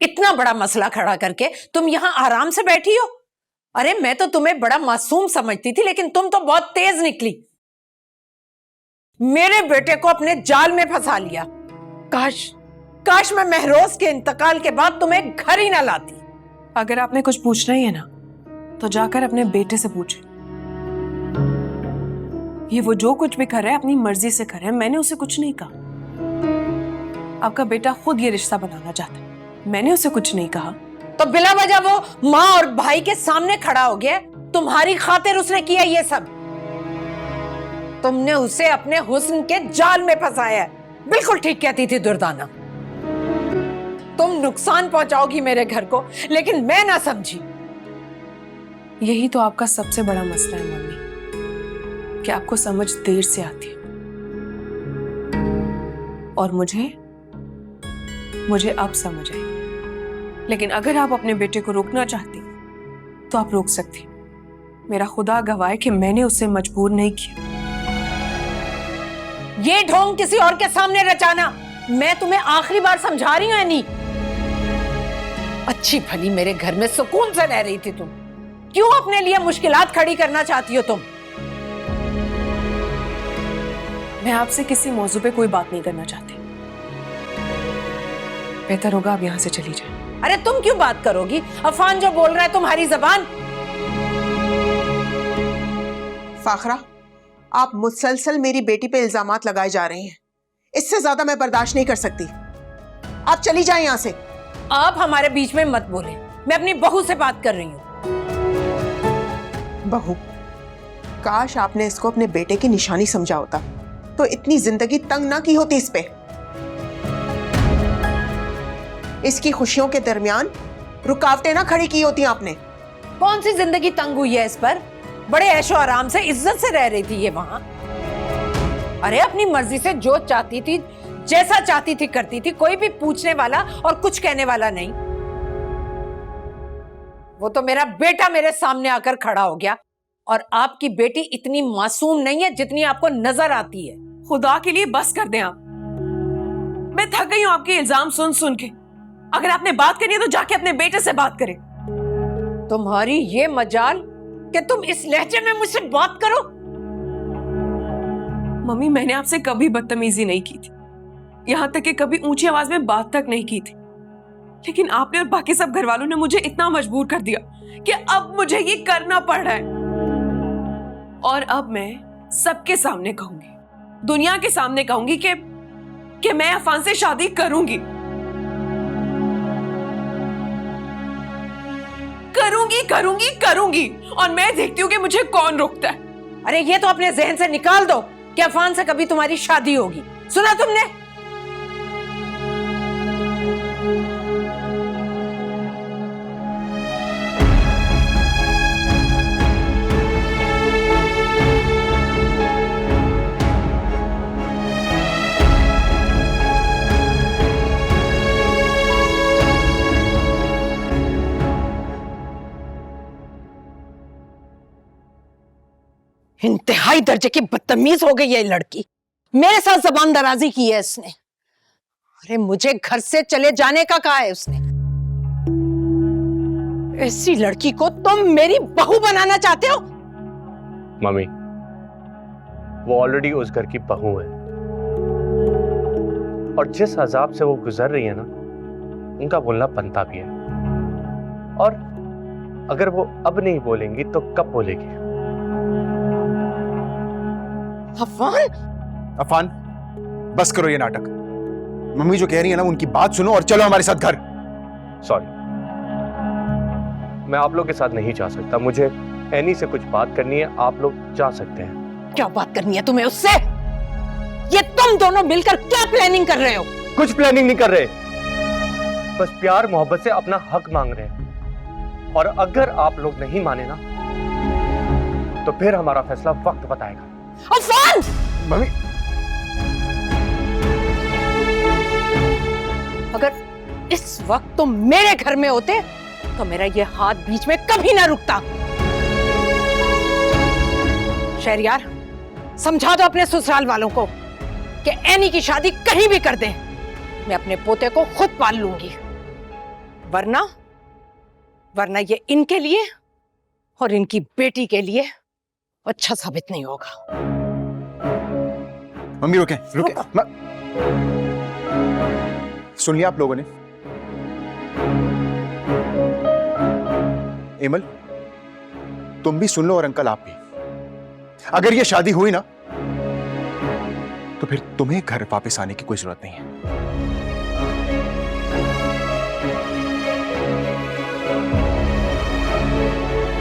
इतना बड़ा मसला खड़ा करके तुम यहाँ आराम से बैठी हो। अरे मैं तो तुम्हें बड़ा मासूम समझती थी, लेकिन तुम तो बहुत तेज निकली। मेरे बेटे को अपने जाल में फंसा लिया। काश काश मैं महरोज के इंतकाल के बाद तुम्हें घर ही ना लाती। अगर आपने कुछ पूछना ही है ना, तो जाकर अपने बेटे से पूछे। ये वो जो कुछ भी कर रहा है अपनी मर्जी से कर रहा है, मैंने उसे कुछ नहीं कहा। आपका बेटा खुद ये रिश्ता बनाना चाहता है, मैंने उसे कुछ नहीं कहा। तो बिला वजह वो माँ और भाई के सामने खड़ा हो गया। तुम्हारी खातिर उसने किया ये सब। तुमने उसे अपने हुस्न के जाल में फंसाया है। बिल्कुल ठीक कहती थी दुर्दाना। तुम नुकसान पहुंचाओगी मेरे घर को, लेकिन मैं ना समझी। यही तो आपका सबसे बड़ा मसला है मम्मी, कि आपको समझ देर से आती है। और मुझे अब समझ आई। लेकिन अगर आप अपने बेटे को रोकना चाहती तो आप रोक सकती। मेरा खुदा गवाह है कि मैंने उसे मजबूर नहीं किया। ये ढोंग किसी और के सामने रचाना, मैं तुम्हें आखिरी बार समझा रही हूं एनी। अच्छी भली मेरे घर में सुकून से रह रही थी तुम, क्यों अपने लिए मुश्किलात खड़ी करना चाहती हो तुम? मैं आपसे किसी मौजू पे कोई बात नहीं करना चाहती। बेहतर होगा आप यहां से चली जाए। अरे तुम क्यों बात करोगी? अफान जो बोल रहा है तुम्हारी जबान। फाखरा, आप मुसलसल मेरी बेटी पे इल्जामात लगाए जा रहे हैं। इससे ज्यादा मैं बर्दाश्त नहीं कर सकती। आप चली जाएं यहां से। आप हमारे बीच में मत बोले, मैं अपनी बहू से बात कर रही हूँ। बहू, काश आपने इसको अपने बेटे की निशानी समझा होता तो इतनी जिंदगी तंग ना की होती इस पे। इसकी खुशियों के दरमियान रुकावटें ना खड़ी की होती आपने। कौन सी जिंदगी तंग हुई है इस पर? बड़े ऐशो आराम से इज्जत से रह रही थी ये वहां। अरे अपनी मर्जी से जो चाहती थी, जैसा चाहती थी करती थी, कोई भी पूछने वाला और कुछ कहने वाला नहीं। वो तो मेरा बेटा मेरे सामने आकर खड़ा हो गया। और आपकी बेटी इतनी मासूम नहीं है जितनी आपको नजर आती है। खुदा के लिए बस कर दें आप। मैं थक गई हूं आपके इल्जाम सुन सुन के। अगर आपने बात करनी है तो जाके अपने बेटे से बात करें। तुम्हारी ये मजाल कि तुम इस लहजे में मुझसे बात करो। मम्मी, मैंने आपसे कभी बदतमीजी नहीं की थी, यहां तक कि कभी ऊंची आवाज में बात तक नहीं की थी। लेकिन आपने और बाकी सब घर वालों ने मुझे इतना मजबूर कर दिया कि अब मुझे ये करना पड़ रहा है। और अब मैं सबके सामने कहूंगी, दुनिया के सामने कहूंगी कि मैं अफान से शादी करूंगी। करूंगी करूंगी करूंगी। और मैं देखती हूँ कि मुझे कौन रोकता है। अरे ये तो अपने जहन से निकाल दो कि अफान से कभी तुम्हारी शादी होगी। सुना तुमने? इंतहाई दर्जे की बदतमीज हो गई है ये लड़की। मेरे साथ जबान दराजी की है इसने। अरे मुझे घर से चले जाने का कहा है उसने। ऐसी लड़की को तुम मेरी बहू बनाना चाहते हो? मम्मी, वो ऑलरेडी उस घर की बहू है और जिस अजाब से वो गुजर रही है ना, उनका बोलना बनता भी है। और अगर वो अब नहीं बोलेंगी तो कब बोलेगी? अफान, बस करो ये नाटक। मम्मी जो कह रही है ना, उनकी बात सुनो और चलो हमारे साथ घर। सॉरी, मैं आप लोग के साथ नहीं जा सकता। मुझे एनी से कुछ बात करनी है। आप लोग जा सकते हैं। क्या बात करनी है तुम्हें उससे? ये तुम दोनों मिलकर क्या प्लानिंग कर रहे हो? कुछ प्लानिंग नहीं कर रहे, बस प्यार मोहब्बत से अपना हक मांग रहे हैं। और अगर आप लोग नहीं माने ना, तो फिर हमारा फैसला वक्त बताएगा। अफान! मम्मी, अगर इस वक्त तुम मेरे घर में होते तो मेरा ये हाथ बीच में कभी ना रुकता। शहरयार, समझा दो अपने ससुराल वालों को कि एनी की शादी कहीं भी कर दें, मैं अपने पोते को खुद पाल लूंगी। वरना वरना ये इनके लिए और इनकी बेटी के लिए अच्छा साबित नहीं होगा। मम्मी रुके रुके। सुन लिया आप लोगों ने? एमल, तुम भी सुन लो और अंकल आप भी। अगर ये शादी हुई ना तो फिर तुम्हें घर वापस आने की कोई जरूरत नहीं है।